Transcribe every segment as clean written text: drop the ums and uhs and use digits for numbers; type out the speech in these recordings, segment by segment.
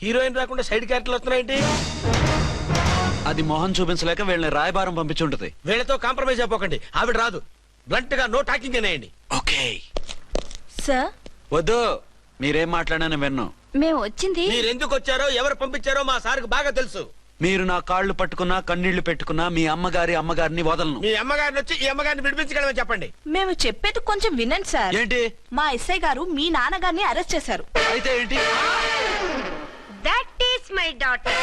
Heroine రాకుండా side క్యారెక్టర్లు వస్తున్నాయేంటి? అది మొహం చూపించలేక వీళ్ళని రాయబారం పంపించుంటది. వీళ్ళతో కాంప్రమైజ్ అయిపోకండి. ఆవిడ రాదు. బ్లంట్ గా నో టాకింగ్ అనేయండి. Okay sir. వద్దు, మీరేం మాట్లాడానని విన్నాం. మేము వచ్చింది. మీరెందుకు వచ్చారో ఎవరు పంపించారో మా సార్కి బాగా తెలుసు. మీరు నా కాళ్ళు పట్టుకున్నా కన్నీళ్లు పెట్టుకున్నా మీ అమ్మగారిని వదలను. మీ అమ్మగారిని వచ్చి ఈ అమ్మగారిని విడిపించగలమని చెప్పండి. మేము చెప్పేది కొంచెం వినండి సార్. ఏంటి? మా ఎస్ఐ గారు మీ నాన్నగారిని అరెస్ట్ చేశారు. అయితే ఏంటి? That is my daughter.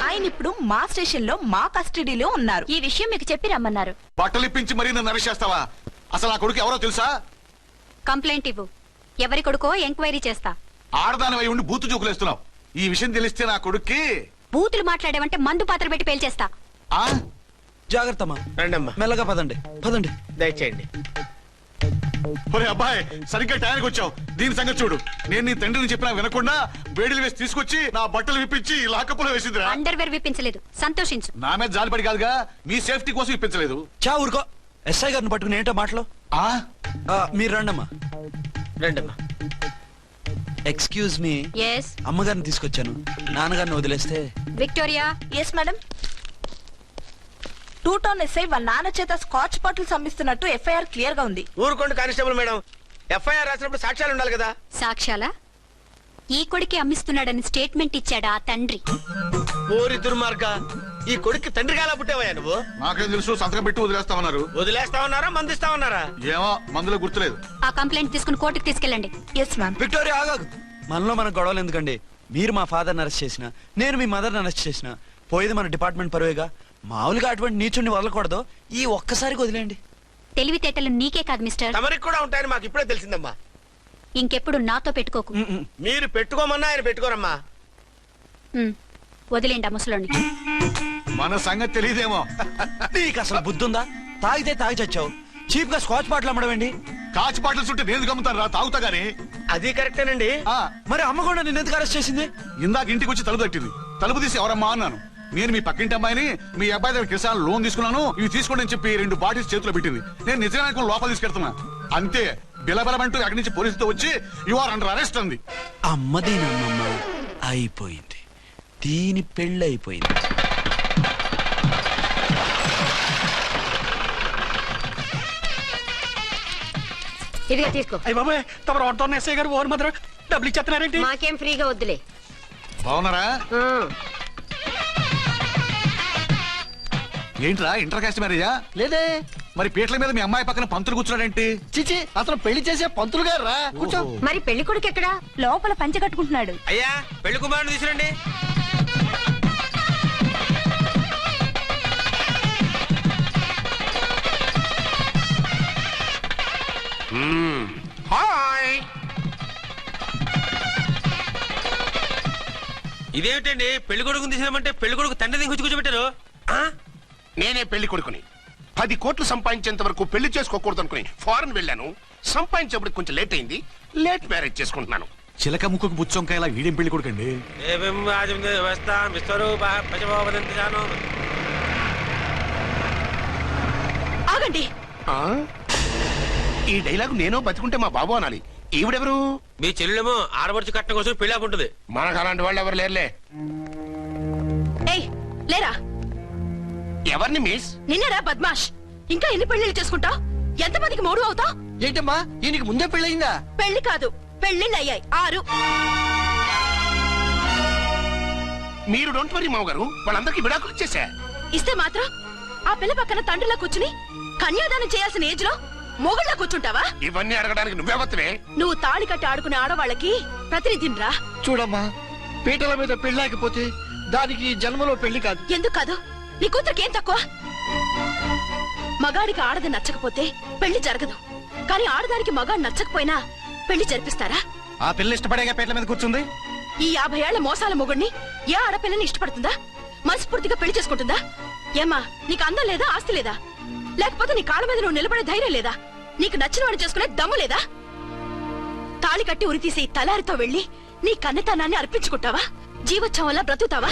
ఆయన ఇప్పుడు మా స్టేషన్ లో మా కస్టడీలో ఉన్నారు. ఈ విషయం మీకు చెప్పి రమ్మన్నారు. బట్టలిప్పించి మరీ నన్ను అరెస్ట్ చేస్తావా? అసలు ఆ కొడుకు ఎవరో తెలుసా? కంప్లైంట్ ఇవ్వు. ఎవరి కొడుకో ఎంక్వైరీ చేస్తా. ఆడదానివై ఉండి బూతు చూకులేస్తున్నావు. ఈ విషయం తెలిస్తే నా కొడుక్కి బూతులు మాట్లాడేవంటే మందు పాత్ర పెట్టి పేల్చేస్తా. జాగ్రత్తమ్మా. రండమ్మా. మెల్లగా పదండి పదండి. దయచేయండి. ఒరే అబ్బాయి, సరిగ్గా టైంకి వచ్చావు. దీని సంగతి చూడు. నేను నీ తండ్రిని చెప్పినా వినకుండా వేడిలు వేసి తీసుకొచ్చి నా బట్టలు విప్పించి లాకప్పులో వేసిందిరా. అండర్వేర్ విప్పించలేదు, సంతోషించు. నా మీద జాలిపడి కాదుగా, మీ సేఫ్టీ కోసం ఇప్పించలేదు. చా ఊరుకో. ఎస్ఐ గారిని పట్టుకుని ఏంటో మాటలు. మీరు రండమ్మా. రండమ్మా. Excuse me. ఎస్. అమ్మగారిని తీసుకొచ్చాను. నాన్నగారిని వదిలేస్తే. Victoria. Yes madam. 2 town SI వాళ్ళ నాన్న చేత స్కాచ్ బాటిల్స్ అమ్మిస్తున్నట్టు ఎఫ్ఐఆర్ క్లియర్ గా ఉంది. ఊరుకోండి కానిస్టేబుల్ మేడం. ఎఫ్ఐఆర్ రాసినప్పుడు సాక్ష్యాలు ఉండాలి కదా. సాక్ష్యాలా? ఈ కొడుకే అమ్మిస్తున్నాడని స్టేట్మెంట్ ఇచ్చాడా ఆ తండ్రి? ఓరి దుర్మార్గ, ఈ కొడుక్కి తండ్రిగా ఎలా పుట్టావయ్యా నువ్వు? నాకేం తెలుసు, సంతకం పెట్టి వదిలేస్తామన్నారు. వదిలేస్తామన్నారా మందిస్తామన్నారా? ఏమో, మందులో గుర్తులేదు. ఆ కంప్లైంట్ తీసుకుని కోర్టుకు తీసుకెళ్ళండి. Yes ma'am. విక్టోరియా ఆగాగు. మనలో మన గొడవలు ఎందుకండి? మీరు మా ఫాదర్ని అరెస్ట్ చేసిన, నేను మీ మదర్ని అరెస్ట్ చేసిన, పోయేది మన డిపార్ట్మెంట్ పరువేగా. మామూలుగా అటువంటి నీచుడిని వదలకూడదు. ఈ ఒక్కసారికి వదిలేండి. తెలివితేటలు నీకే కాదు మిస్టర్, తమరికి కూడా ఉంటాయని మాకు ఇప్పుడే తెలిసిందమ్మా. ఇంకెప్పుడు నాతో పెట్టుకోకు. మీరు పెట్టుకోమన్నా ఆయన పెట్టుకోరమ్మా. వదిలేండి ఆ ముసలోని. మన సంగతి తెలియదేమో. నీకు అసలు బుద్ధుందా? తాగితే తాగి చచ్చావు. చీప్ గా స్కాచ్ బాటిల్ అమ్మడమేంటి? కాచి బాటిల్స్ ఉంటే నేను గమ్ముతాను రా, తాగుతా గానీ. అది కరెక్టేనండి. మరి అమ్మ కూడా నిన్ను ఎందుకు అరెస్ట్ చేసింది? ఇందాక ఇంటికి వచ్చి తలుపు తట్టింది. తలుపు తీసి ఎవరమ్మా అన్నాను. నేను మీ పక్కింటి అమ్మాయిని, మీ అబ్బాయి దగ్గర కిసాన్ లోన్ తీసుకున్నాను, ఇవి తీసుకోండి అని చెప్పి 2 బాటిల్స్ చేతిలో పెట్టింది. నేను నిజంగా లోపల తీసుకెళ్తున్నా. అంతే, బిలబలమంటూ అక్కడి నుంచి పోలీసుతో వచ్చి యు ఆర్ అండర్ అరెస్ట్ అంది. అమ్మదీనమ్మమ్మ అయిపోయింది. దీని పెళ్ళి అయిపోయింది. ఇదిగా తీసుకో. అయ్య బాబాయ్, తమరు ఆటోన్ ఎస్ఐ గారు ఓన్ మాత్రం డబ్బులు ఇచ్చేస్తున్నారేంటి? మాకేం ఫ్రీగా వద్దులే. బాగున్నారా? ఏంట్రా, ఇంటర్ కాస్ట్ మ్యారేజా? లేదే. మరి పీటల మీద మీ అమ్మాయి పక్కన పంతులు కూర్చున్నాడేంటి? చిచి, అతను పెళ్లి చేసే పంతులు గారు రా. కూర్చో. మరి పెళ్లి కొడుకు ఎక్కడా? లోపల పంచె కట్టుకుంటున్నాడు. అయ్యా, పెళ్లి కుమారుని తీసుకురండి. హాయ్. ఇదేమిటండి, పెళ్లి కొడుకుని తీసినామంటే పెళ్లి కొడుకు తండ్రి దిగి కూర్చోబెట్టారు. నేనే పెళ్లి కొడుకుని. 10 కోట్లు సంపాదించేంత వరకు పెళ్లి చేసుకోకూడదు అనుకుని ఫారెన్ వెళ్ళాను. సంపాదించేప్పుడు కొంచెం లేట్ అయింది. లేట్ మ్యారేజ్ చేసుకుంటున్నాను. చిలక ముక్కుకు బుచ్చొంకాయలా వీడేం పెళ్లి కొడుకండి? ఆగండి. ఈ డైలాగ్ నేను బతికుంటే మా బాబు అనాలి. ఈవిడెవరు? మీ చెల్లెమో ఆడబడుచు కట్టడం కోసం పెళ్లి ఆకుంటుంది. మనకు అలాంటి వాళ్ళు ఎవరు లేరులే. ఏయ్, లేరా. ఎవరిని మిస్? నిన్నరా బద్మాష్. ఇంకా ఎన్ని పెళ్లిళ్ళు చేసుకుంటా? ఎంతమందికి మూడు అవుతా? ఏంటమ్మా, ఈయనకి ముందే పెళ్ళయిందా? పెళ్లి కాదు, పెళ్లిళ్ళు అయ్యాయి 6. మీరు డోంట్ వరీ మావ గారు, వాళ్ళందరికీ విడాకులు ఇచ్చేసా. ఇస్తే మాత్రం ఆ పిల్ల పక్కన తండ్రిలా కూర్చుని కన్యాదానం చేయాల్సిన ఏజ్ లో మొగుళ్ళ కూర్చుంటావా? ఇవన్నీ అడగడానికి నువ్వెవత్తవే? నువ్వు తాళి కట్టి ఆడుకునే ఆడవాళ్ళకి ప్రతినిధిరా. చూడమ్మా, పీటల మీద పెళ్ళాకపోతే దానికి జన్మలో పెళ్లి కాదు. ఎందుకు కాదు? నీ కూతురికేం తక్కువ? మగాడికి ఆడది నచ్చకపోతే పెళ్లి జరగదు. కానీ ఆడదానికి మగాడు నచ్చకపోయినా పెళ్లి జరిపిస్తారా? ఆ పిల్ల ఇష్టపడేగా పీటల మీద కూర్చుంది. ఈ 50 ఏళ్ల మోసాల మొగుడిని ఏ ఆడపిల్లని ఇష్టపడుతుందా? మనస్ఫూర్తిగా పెళ్లి చేసుకుంటుందా? ఏమ్మా, నీకు అందం లేదా, ఆస్తి లేదా? లేకపోతే నీ కాళ్ళ మీద నువ్వు నిలబడే ధైర్యం లేదా? నీకు నచ్చిన వాడిని చేసుకునే దమ్ము లేదా? తాళి కట్టి ఉరితీసే తలారితో వెళ్లి నీ కన్నతనాన్ని అర్పించుకుంటావా? జీవోత్సవంలా బ్రతుకుతావా?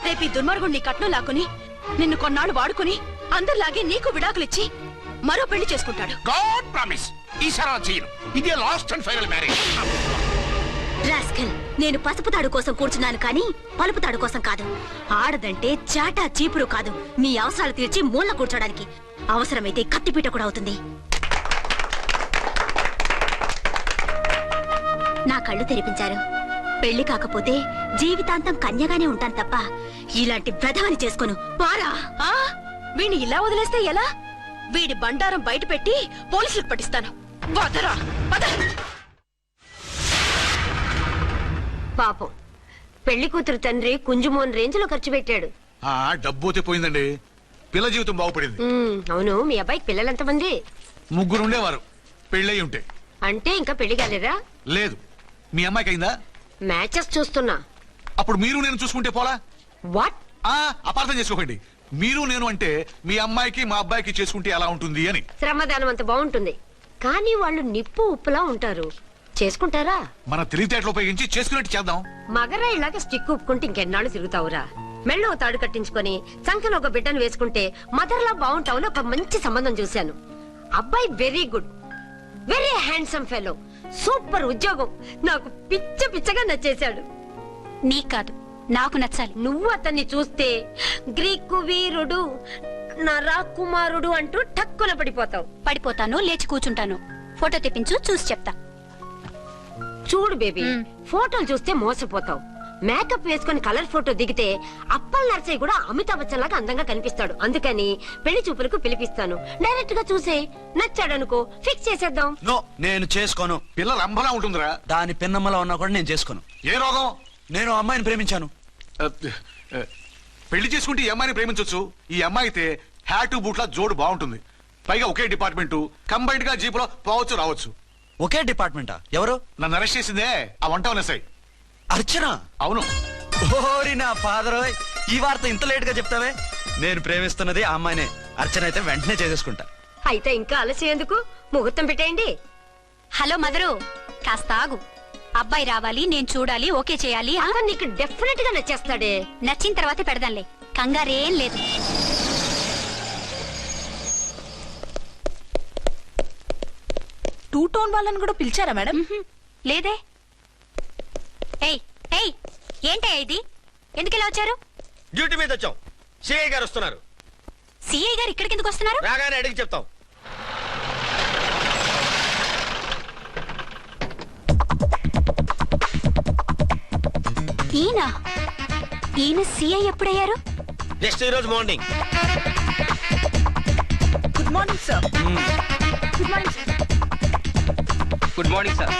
రేపు ఈ దుర్మార్గుడు నీ కట్నం లాక్కుని నిన్ను కొన్నాళ్ళు వాడుకుని అందరిలాగే నీకు విడాకులిచ్చి మరో పెళ్లి చేసుకుంటాడు. గాడ్ ప్రామిస్, ఈసారి చేయను. ఇదే last and final marriage. Rascal, నేను పసుపు తాడు కోసం కూర్చున్నాను కానీ పలుపు తాడు కోసం కాదు. ఆడదంటే చాటా చీపురు కాదు, మీ అవసరాలు తీర్చి మూల కూర్చోడానికి. అవసరమైతే కత్తిపీట కూడా అవుతుంది. నా కళ్ళు తెరిపించారు. పెళ్లి కాకపోతే జీవితాంతం కన్యగానే ఉంటాను తప్ప ఇలాంటి బ్రధవని చేసుకోను. పారా. వీణ్ణి ఇలా వదిలేస్తే ఎలా? వీడి బండారం బయట పెట్టి పోలీసులకు పట్టిస్తాను. వదరా, వద. పాపం పెళ్లి కూతురు తండ్రి కుంజుమోన్ రేంజ్ లో ఖర్చు పెట్టాడు. డబ్బు అయితే పోయిందండి, పిల్ల జీవితం బాగుపడింది. అవును, మీ అబ్బాయికి పిల్లలెంతమంది? 3 ఉండేవారు, పెళ్ళయి ఉంటే. అంటే ఇంకా పెళ్లి కాలేరా? లేదు. మీ అమ్మాయికి అయిందా? మ్యాచెస్ చూస్తున్నా. అప్పుడు మీరు నేను చూసుకుంటే పోలా? వాట్? అపార్థం చేసుకోకండి. మీరు నేను అంటే మీ అమ్మాయికి మా అబ్బాయికి చేసుకుంటే ఎలా ఉంటుంది అని. శ్రమదానం అంత బాగుంటుంది, కానీ వాళ్ళు నిప్పు ఉప్పులా ఉంటారు. చేసుకుంటారా? మన తెలివితేటలు ఉపయోగించి చేసుకున్నట్టు చేద్దాం. మగరా ఇలాగ స్టిక్ ఉప్పుకుంటే ఇంకెన్నాళ్ళు తిరుగుతావురా? మెళ్ళో తాడు కట్టించుకొని సంఖ్యలో ఒక బిడ్డను వేసుకుంటే మదర్లా బాగుంటావుని ఒక మంచి సంబంధం చూశాను. అబ్బాయి very good, very handsome fellow, super ఉద్యోగం. నాకు పిచ్చగా నచ్చేశాడు. నీకు కాదు, నాకు నచ్చాలి. నువ్వు అతన్ని చూస్తే గ్రీకు వీరుడు, నా రాకుమారుడు అంటూ టక్కున పడిపోతావు. పడిపోతాను, లేచి కూర్చుంటాను. ఫోటో తెప్పించు, చూసి చెప్తా. చూడు బేబీ, ఫోటోలు చూస్తే మోసపోతావు. మేకప్ వేసుకుని కలర్ ఫోటో దిగితే అప్పల్ నర్సయ్య కూడా అమితాబ్ బచ్చన్ లాగా అందంగా కనిపిస్తాడు. అందుకని పెళ్లి చూపులకు పిలిపిస్తాను. డైరెక్ట్ గా చూసే నచ్చాడనుకో ఫిక్స్ చేసేద్దాం. నో, నేను చేసుకోను. పిల్ల రంభలా ఉంటుందిరా. దాని పిన్నమ్మలా ఉన్నా కూడా నేను చేసుకోను. ఏ రోగం? నేను అమ్మాయిని ప్రేమించాను. పెళ్లి చేసుకుంటే ఈ అమ్మాయిని ప్రేమించొచ్చు. ఈ అమ్మాయి అయితే హ్యాటు బూట్ల జోడు బాగుంటుంది. పైగా ఒకే డిపార్ట్మెంట్, కంబైన్డ్ గా జీపులో పోవచ్చు రావచ్చు. ఒకే డిపార్ట్మెంటా? ఎవరు? నన్ను అరెస్ట్ చేసిందే ఆ వంట ఎస్ఐ. అర్చన? అవును. ఓరి నా ఫాదర్, ఈ వార్త ఇంత లేట్ గా చెప్తావే? నేను ప్రేమిస్తున్నది ఆ అమ్మాయినే. అర్చన అయితే వెంటనే చేసేసుకుంటా. అయితే ఇంకా ఆలస్యం ఎందుకు? ముహూర్తం పెట్టేయండి. హలో మదరు, కాస్త ఆగు. అబ్బాయి రావాలి, నేను చూడాలి, ఓకే చేయాలి. అతను నీకు డెఫినెట్ గా నచ్చేస్తాడే. నచ్చిన తర్వాత పెడదాంలే, కంగారేం లేదు. టూ టోన్ వాళ్ళని కూడా పిలిచారా మేడం? లేదే. ఏయ్ ఏయ్, ఏంటయ్యా ఇది? ఎందుకు ఇలా వచ్చారు? డ్యూటీ మీద వచ్చాం. సిఐ గారు వస్తున్నారు. సిఐ గారు ఇక్కడికి ఎందుకు వస్తున్నారు? రాగానే అడిగి చెప్తాం. ఈయన సిఐ ఎప్పుడయ్యారు? జస్ట్ ఈ రోజు morning. Good morning sir. Good morning sir. Good morning sir.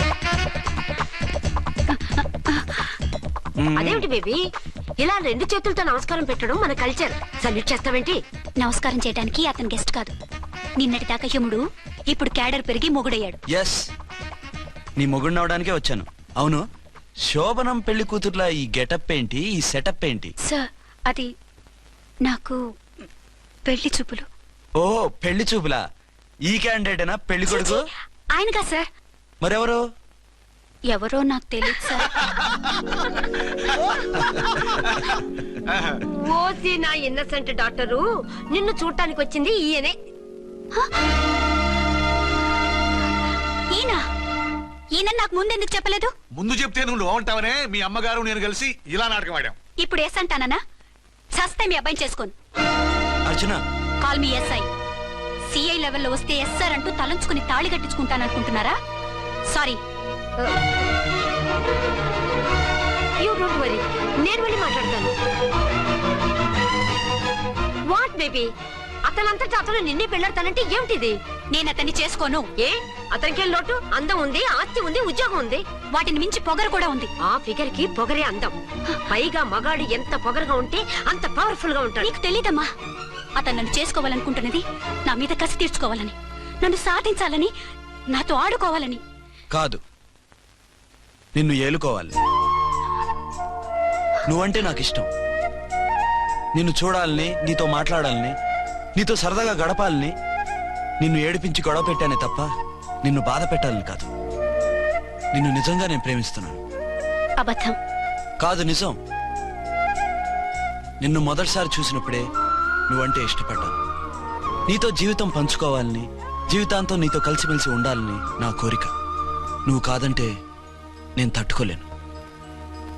అదేమిటి బేబీ, ఇలా 2 చేతులతో నమస్కారం పెట్టడం మన కల్చర్. సల్యూట్ చేస్తావేంటి? నమస్కారం చేయడానికి అతను గెస్ట్ కాదు. నిన్నటి దాకా యముడు, ఇప్పుడు క్యాడర్ పెరిగి మొగుడయ్యాడు. ఎస్, నీ మొగుడిని అవడానికే వచ్చాను. అవును, శోభనం పెళ్లి కూతుర్లా ఈ గెటప్ ఏంటి, ఈ సెటప్ ఏంటి? సార్, అది నాకు పెళ్లి చూపులు. ఓ, పెళ్లి చూపులా? ఈ క్యాండిడేటేనా పెళ్లి కొడుకు? ఆయనగా సార్. మరెవరు? ఎవరో నాకు తెలియదు సార్. ఓసి నా ఇన్నసెంట్ డాక్టరు, నిన్ను చూడటానికి వచ్చింది ఈయనే. ఈయన నాకు ముందెందుకు చెప్పలేదు? ముందు చెప్తే నువ్వు బాగుంటావనే మీ అమ్మగారు నేను కలిసి ఇలా నాటకం ఆడాం. ఇప్పుడు ఎస్ అంటానా? సస్తే మీ అబ్బాయిని చేసుకోను. అర్చన, కాల్ మీ ఎస్ఐ. సిఐ లెవెల్లో వస్తే ఎస్ఆర్ అంటూ తలంచుకుని తాళి కట్టించుకుంటాననుకుంటున్నారా? సారీ. యూ డోంట్ వరీ, నేను వెళ్ళి మాట్లాడతాను. వాట్ బేబీ, అతనంతటా అతను నిన్నే పెళ్ళాడతానంటే ఏమిటిది? నేను అతన్ని చేసుకోను. ఏ, అతనికేం లోటు? అందం ఉంది, ఆస్తి ఉంది, ఉద్యోగం ఉంది. వాటిని మించి పొగరు కూడా ఉంది. ఆ ఫిగర్ కి పొగరే అందం. పైగా మగాడు ఎంత పొగరుగా ఉంటే అంత పవర్ఫుల్ గా ఉంటాడు. నీకు తెలీదమ్మా, అతను నన్ను చేసుకోవాలనుకుంటున్నది నా మీద కసి తీర్చుకోవాలని, నన్ను సాధించాలని, నాతో ఆడుకోవాలని కాదు, నిన్ను ఏలుకోవాలి. నువ్వంటే నాకు ఇష్టం. నిన్ను చూడాలని, నీతో మాట్లాడాలని, నీతో సరదాగా గడపాలని, నిన్ను ఏడిపించి గొడవ పెట్టానే తప్ప నిన్ను బాధ పెట్టాలని కాదు. నిన్ను నిజంగా నేను ప్రేమిస్తున్నాను. అబద్ధం కాదు, నిజం. నిన్ను మొదటిసారి చూసినప్పుడే నువ్వంటే ఇష్టపడ్డాను. నీతో జీవితం పంచుకోవాలని, జీవితాంతం నీతో కలిసిమెలిసి ఉండాలని నా కోరిక. నువ్వు కాదంటే నేను తట్టుకోలేను.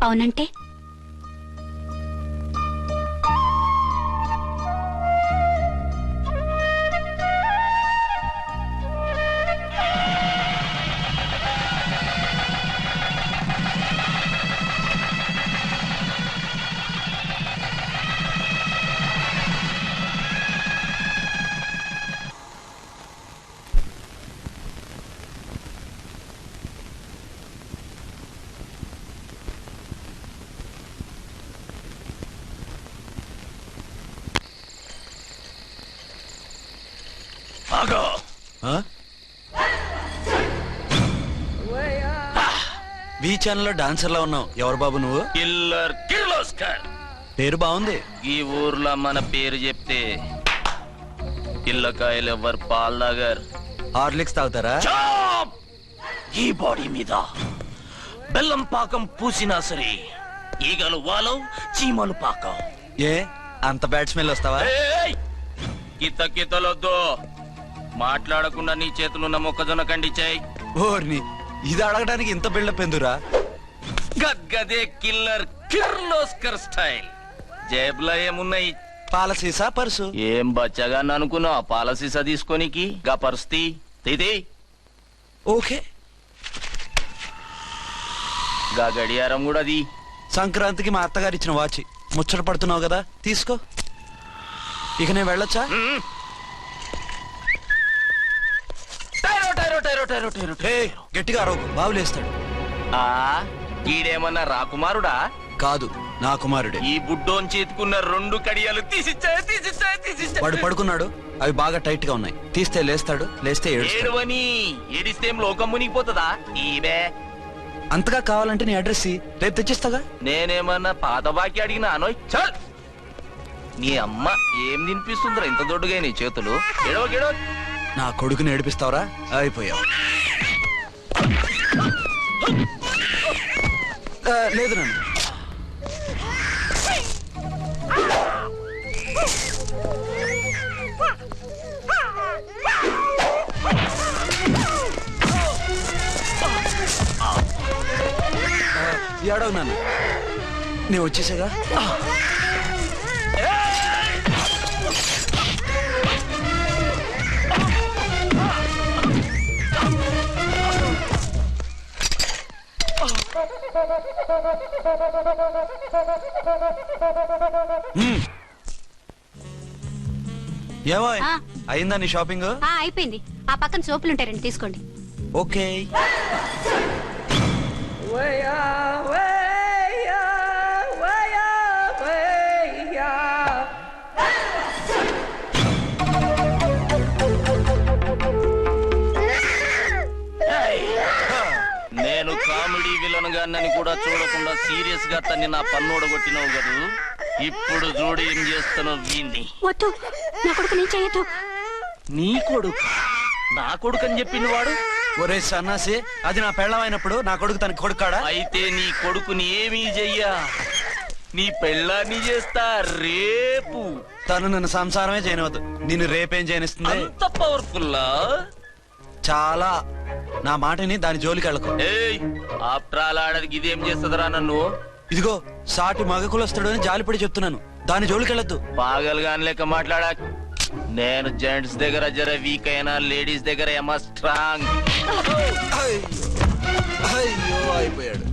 అవునంటే వి ఛానల్లో డాన్సర్లా ఉన్నావు. ఎవరు బాబు నువ్వు? కిల్లర్ కిర్లోస్కర్. పేరు బాగుంది. ఈ ఊర్లో మన పేరు చెప్తే పిల్లకాయలు ఎవరు పాల్దాగర్. హార్లిక్స్ తాగుతారా? చాప్! ఈ బాడీ మీద బెల్లం పాకం పూసినా సరే ఈగలు వాలవు, చీమలు పాకం. ఏ అంత బ్యాడ్ స్మెల్ వస్తావా? కిత కితలొద్దు. మాట్లాడకుండా నీ చేతులున్న మొక్కజొన్న కండిచాయి. ఓర్ని, ఇది అడగడానికి ఇంత బిల్డప్ ఎందురా? గద్గదే కిల్లర్ కిర్లోస్కర్ స్టైల్. జేబులో ఏమున్నాయి? పాల సీసా, పర్సు. ఏం బచ్చగా అనుకున్నావు? పాలసీసా తీసుకోనికి గా పరిస్థితి తీది. ఓకే. గా గడియారం కూడా అది. సంక్రాంతికి మా అత్తగారు ఇచ్చిన వాచి. ముచ్చట పడుతున్నావు కదా, తీసుకో. ఇక నేను వెళ్ళొచ్చా? ఏయ్, గట్టిగా అరవకు, బావులేస్తాడు. ఈడేమన్నా రాకుమారుడా? కాదు, నా కుమారుడే. ఈ బుడ్డోన్ చేతుకున్న 2 కడియాలు తీసిచ్చా. వాడు పడుకున్నాడు, అవి బాగా టైట్ గా ఉన్నాయి. తీస్తే లేస్తాడు, లేస్తే ఏడుస్తాడు. ఏడవని ఏడిస్తే లోకం మునిగిపోతుందా? ఈబే అంతగా కావాలంటే నీ అడ్రస్ రేపు తెచ్చిస్తాగా. నేనేమన్నా పాత బాకి అడిగినా అనోయ్. చల్, నీ అమ్మ ఏం తినిపిస్తుందిరా ఇంత దొడ్డుగా నీ చేతులు? ఎడవ నా కొడుకుని ఏడిపిస్తావరా? అయిపోయావు. లేదు నన్ను. ఏడవు నన్ను. నేను వచ్చేసాగా. ఏమో అయిందా నీ షాపింగ్? అయిపోయింది. ఆ పక్కన సోపులుంటాయి, రండి తీసుకోండి. ఓకే. నేను కామెడీ విలన్ గాన్నని కూడా చూడకుండా సీరియస్ గా తన్ని నా పన్నోడగొట్టినావు కదూ. ఇప్పుడు చూడు ఏం చేస్తానో వీణ్ణి. వద్దు, నా కొడుకు నేను చేయొద్దు. నీ కొడుకు? నా కొడుకు అని చెప్పింది వాడు. ఒరే సన్నాసి, అది నా పెళ్ళమైనప్పుడు నా కొడుకు తన కొడుకాడా? అయితే నీ కొడుకుని ఏమీ చెయ్యా, నీ పెళ్ళాన్ని చేస్తా రేపు. తను నన్ను సంసారమే చేయనవద్దు, నిన్ను రేపేం చేయనిస్తుంది? అంత పవర్ఫుల్లా? చాలా. నా మాటని దాని జోలికి వెళ్ళకు. ఏయ్, ఆప్ట్రాల్ ఆడడానికి ఇదేం చేస్తుందిరా నన్ను? ఇదిగో సాటి మగ కులస్తుడు అని జాలిపడి చెప్తున్నాను, దాని జోలికి వెళ్ళొద్దు. పాగలుగాని లెక్క మాట్లాడా. నేను జెంట్స్ దగ్గర జర వీక్ అయినా లేడీస్ దగ్గర ఏమో స్ట్రాంగ్. అయ్యో అయిపోయాడు.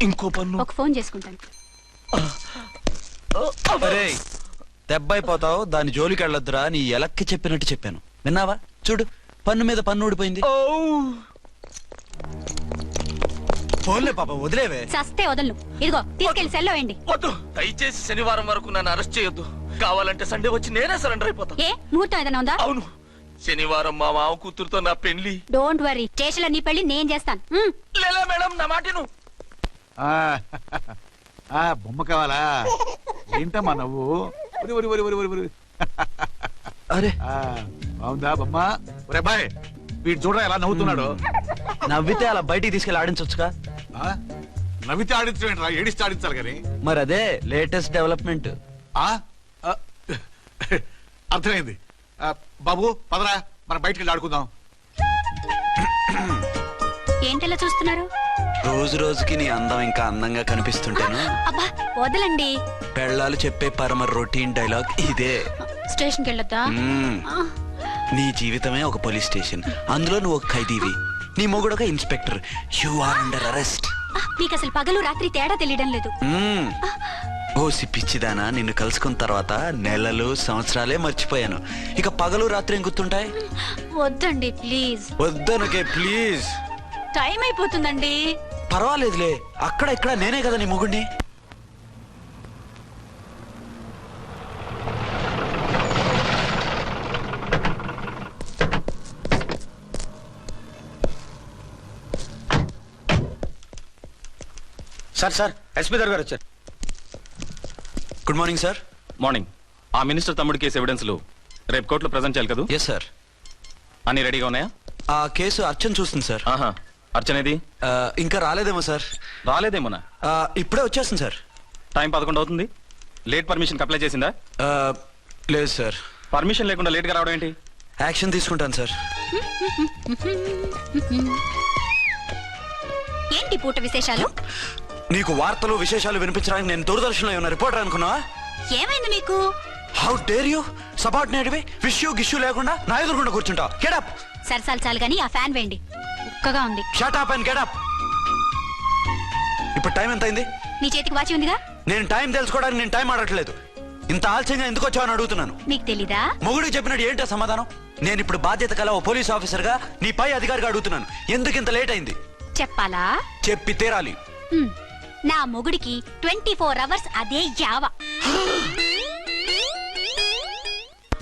ఇంకో పన్ను. ఒక ఫోన్ చేసుకుంటాను. దెబ్బైపోతావు, దాని జోలికి వెళ్ళొద్దురా. నీ ఎలక్కి చెప్పినట్టు చెప్పాను, విన్నావా? చూడు, పన్ను మీద పన్ను ఊడిపోయింది. ఫోన్లే పాప, వదిలేవే. చస్తే వదలను. ఇదిగో తీసుకెళ్లి సెల్లో వేయండి. వద్దు, దయచేసి శనివారం వరకు నన్ను అరెస్ట్ చేయొద్దు. కావాలంటే సండే వచ్చి నేనే సరెండర్ అయిపోతా. ఏ ముహూర్తం ఏదైనా ఉందా? అవును, శనివారం మా మామ కూతురుతో నా పెళ్లి. డోంట్ వరీ, స్టేషన్ లో నీ పెళ్లి నేను చేస్తాను. లేలా మేడం, నా మాటను. బొమ్మ కావాలా? ఏంటమ్మా నవ్వు? అరే బాగుందా బొమ్మ? ఒరే బాయ్, వీడు చూడరా ఎలా నవ్వుతున్నాడు. నవ్వితే అలా బయటికి తీసుకెళ్ళి ఆడించొచ్చుగా. ఆ? నవ్వితే ఆడించడం ఏడిస్తే ఆడించాలి కానీ మరి అదే లేటెస్ట్ డెవలప్మెంట్. ఆ? ఆ, అర్థమైంది. బాబు పదరా, మనం బయటికి వెళ్ళి ఆడుకుందాం. ఏంటలా చూస్తున్నారు? రోజు రోజుకి నీ అందం ఇంకా అందంగా కనిపిస్తుంటాను. అబ్బా వదలండి. పెళ్ళాలు చెప్పే పరమ రొటీన్ డైలాగ్ ఇదే. స్టేషన్కి వెళ్ళొద్దా? మ్మ్. నీ జీవితమే ఒక పోలీస్ స్టేషన్, అందులో నువ్వు ఒక ఖైదీవి, నీ మొగుడు ఒక inspector. You are under arrest. మీకు అసలు పగలు రాత్రి తేడా తెలియడం లేదు. ఓ సిప్పిచ్చిదానా, నిన్ను కలుసుకున్న తర్వాత నెలలు సంవత్సరాలే మర్చిపోయాను. ఇక పగలు రాత్రి ఏం గుర్తుంటాయి? వద్దండి ప్లీజ్. వద్దనకే ప్లీజ్. టైం అయిపోతుందండి. పర్వాలేదులే, అక్కడ ఇక్కడ నేనే కదా నీ మొగుడిని. సార్ ఎస్పీ గారు వచ్చారు. Good morning sir. మార్నింగ్. ఆ మినిస్టర్ తమ్ముడి కేసు ఎవిడెన్స్లు రేపు కోర్టులో ప్రజెంట్ చేయాలి కదా? Yes sir. అన్ని రెడీగా ఉన్నాయా? ఆ కేసు అర్చన్ చూస్తుంది సార్. ఆహా, అర్చనేది? ఇంకా రాలేదేమో సార్. రాలేదేమోనా? ఇప్పుడే వచ్చేస్తుంది సార్. టైం 11 అవుతుంది. లేట్ పర్మిషన్ అప్లై చేసిందా? లేదు సార్. పర్మిషన్ లేకుండా లేట్ గా రావడం ఏంటి? యాక్షన్ తీసుకుంటాను సార్. ఏంటి పూట విశేషాలు? నీకు వార్తలు విశేషాలు వినిపించడానికి నేను దూరదర్శన్లో ఉన్న రిపోర్టర్ అనుకున్నావా? ఏమైంది మీకు? హౌ డేర్ యూ సబార్డినేట్వి విష్యూ గిష్యూ లేకుండా నా ఎదురుకుండా కూర్చుంటావు? Get up. సరసాలు చాలు గానీ ఆ ఫ్యాన్ వేయండి, ఉక్కగా ఉంది. Shut up and get up. ఇప్పుడు టైం ఎంత అయింది? మీ చేతికి వాచి ఉందిగా. నేను టైం తెలుసుకోవడానికి నేను టైం ఆడట్లేదు. ఇంత ఆలస్యంగా ఎందుకు వచ్చావని అడుగుతున్నాను. మీకు తెలీదా? మొగుడికి చెప్పినట్టు ఏంటో సమాధానం? నేను ఇప్పుడు బాధ్యత కల ఓ పోలీస్ ఆఫీసర్ గా నీ పై అధికారిగా అడుగుతున్నాను, ఎందుకు ఇంత లేట్ అయింది? చెప్పాలా? చెప్పి తీరాలి. నా మొగుడికి 24 అవర్స్ అదే యావ.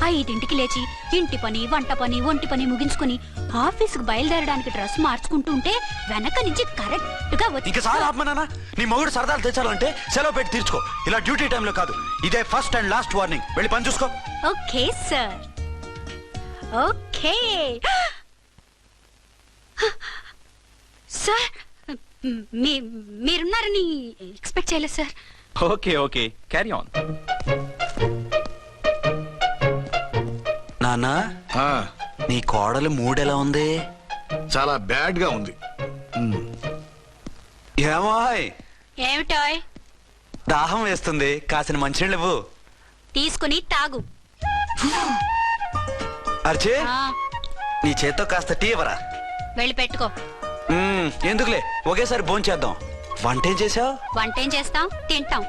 5ంటికి లేచి ఇంటి పని, వంట పని, ఒంటి పని ముగించుకుని ఆఫీసుకు బయలుదేరడానికి డ్రెస్ మార్చుకుంటూ ఉంటే వెనక నుంచి కరెక్ట్ గా ఇక సార్ ఆపమన్నానా? నీ మొగుడు సరదాలు తెచ్చాలంటే సెలవు పెట్టి తీర్చుకో. ఇలా డ్యూటీ టైంలో కాదు. ఇదే ఫస్ట్ అండ్ లాస్ట్ వార్నింగ్. వెళ్ళి పని చూసుకో. Okay sir. Okay sir. మీరున్నారని ఎక్స్పెక్ట్ చేయలేదు సార్. Okay okay, carry on. నాన్నా, ఆ, నీ కోడలు మూడెలా ఉంది? చాలా బ్యాడ్ గా ఉంది. ఏమాయ్, ఏమిటాయ్? దాహం వేస్తుంది, కాసిన మంచినీళ్ళు ఇవ్వు. తీసుకుని తాగు. అర్చే, ఆ, నీ చేత్తో కాస్త టీ ఇవ్వరా? వెళ్ళి పెట్టుకో. ఎందుకులే, ఒకేసారి భోంచేద్దాం. వంటేం చేసావు? వంటేం చేస్తాం, తింటాం.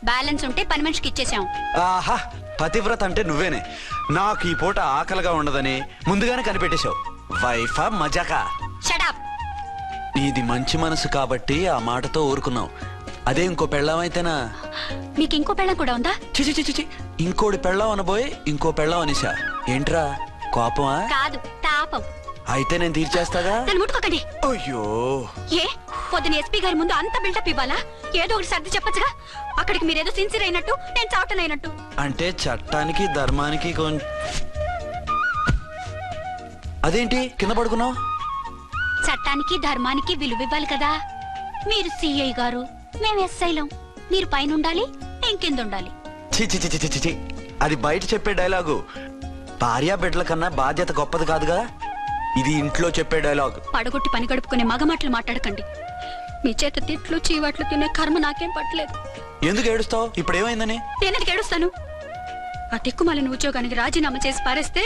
బ్యాలెన్స్ ఉంటే పని మనిషికి ఇచ్చేసాం. ఆహా, పతివ్రత అంటే నువ్వేనే. నాకు ఈ పూట ఆకలిగా ఉండదని ముందుగానే కనిపెట్టేశావు. వైఫా మజాకా? షటప్. నీది మంచి మనసు కాబట్టి ఆ మాటతో ఊరుకున్నావు. అదే ఇంకో పెళ్ళాం అయితేనా? మీకు ఇంకో పెళ్ళం కూడా ఉందా? చిచి చిచి చి, ఇంకోటి పెళ్ళాం అనబోయి ఇంకో పెళ్ళాం అనేసా. ఏంట్రా కోపమా? కాదు, తాపం. అయితే నేను తీర్చేస్తాగా. నన్ను ముట్టుకోకండి. అయ్యో, ఏ పొద్దున ఎస్పీ గారి ముందు అంత బిల్డప్ ఇవ్వాలా? ఏదో ఒకటి సర్ది చెప్పచ్చుగా. అక్కడికి మీరేదో సిన్సియర్ అయినట్టు, నేను చావటం అయినట్టు. అంటే చట్టానికి ధర్మానికి అదేంటి కింద పడుకున్నావు? చట్టానికి ధర్మానికి విలువ ఇవ్వాలి కదా. మీరు సిఐ గారు, మేము ఎస్ఐలం. మీరు పైన ఉండాలి, నేను కింద ఉండాలి. చి చి చి చి చి, అది బయట చెప్పే డైలాగు. భార్యా బిడ్డల కన్నా బాధ్యత గొప్పది కాదుగా. ఇది ఇంట్లో చెప్పే డైలాగ్. పడగొట్టి పని గడుపుకునే మగమాటలు మాట్లాడకండి. మీ చేత తిట్లు చీవాట్లు తినే కర్మ నాకేం పట్టలేదు. ఎందుకు ఏడుస్తావు? ఇప్పుడు ఏమైందని? నేనెందుకు ఏడుస్తాను? ఆ తిక్కుమాలిన ఉద్యోగానికి రాజీనామా చేసి పారేస్తే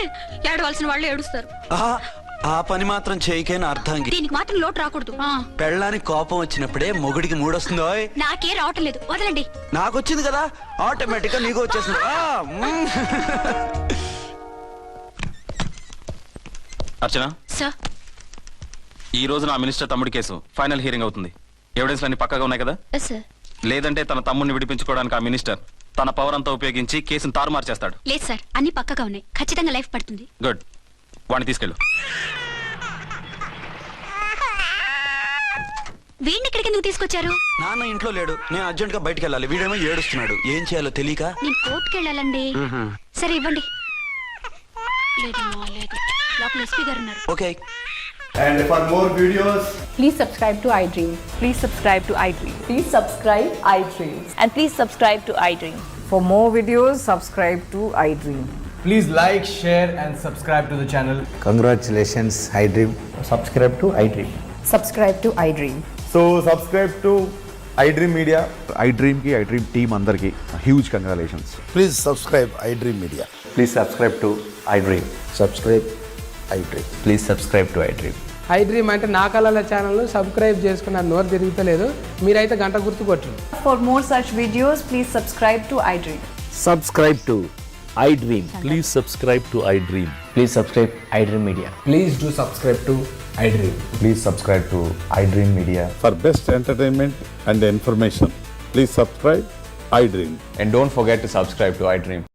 ఏడవలసిన వాళ్ళు ఏడుస్తారు. ఆహా, ఆ పని మాత్రం చేయకేన అర్థంగి. దీనికి మాత్రం లోటు రాకూడదు. పెళ్ళానికి కోపం వచ్చినప్పుడే మొగుడికి మూడొస్తుందో. నాకే రావటం లేదు, వదలండి. నాకు వచ్చింది కదా, ఆటోమేటిక్ గా నీకు వచ్చేసింది. అర్చన సార్, ఈ రోజు నా మినిస్టర్ తమ్ముడి కేసు ఫైనల్ హియరింగ్ అవుతుంది. ఎవిడెన్స్ అన్ని పక్కగా ఉన్నాయి కదా? సార్. లేదంటే తన తమ్ముడిని విడిపించుకోవడానికి ఆ మినిస్టర్ తన పవర్ అంతా ఉపయోగించి కేసును తారుమారు చేస్తాడు. లేదు సార్, అన్ని పక్కగా ఉన్నాయి. ఖచ్చితంగా లైఫ్ పడుతుంది. గుడ్, వాడిని తీసుకెళ్ళు. వీడిని ఇక్కడికి ఎందుకు తీసుకొచ్చారు? నాన్న ఇంట్లో లేడు, నేను అర్జెంట్ గా బయటికి వెళ్ళాలి. వీడేమో ఏడుస్తున్నాడు, ఏం చేయాలో తెలియక. నేను కోర్టుకి వెళ్ళాలండి. సరే ఇవ్వండి. లేదు లోపల ఎస్పీ గారు ఉన్నారు. Okay. And for more videos, Please subscribe to iDream. Please subscribe to iDream. Please subscribe iDream. And please subscribe to iDream. For more videos, subscribe to iDream. Please like, share and subscribe to the channel. Congratulations, iDream. Subscribe to iDream. Subscribe to iDream. So subscribe to iDream Media. iDream కి iDream team అందరికి huge congratulations. Please subscribe iDream Media. Please subscribe to iDream. Subscribe iDream. Please subscribe to iDream. iDream అంటే నా కళల channel subscribe చేసుకున్న నోరు తిరుగుతలేదు. మీరైతే గంట గుర్తు కొట్టండి. For more such videos, please subscribe to iDream. Subscribe to iDream. Please subscribe to iDream. Please subscribe iDream Media. Please do subscribe to iDream. Please subscribe to iDream Media. For best entertainment and information please subscribe iDream. And don't forget to subscribe to iDream.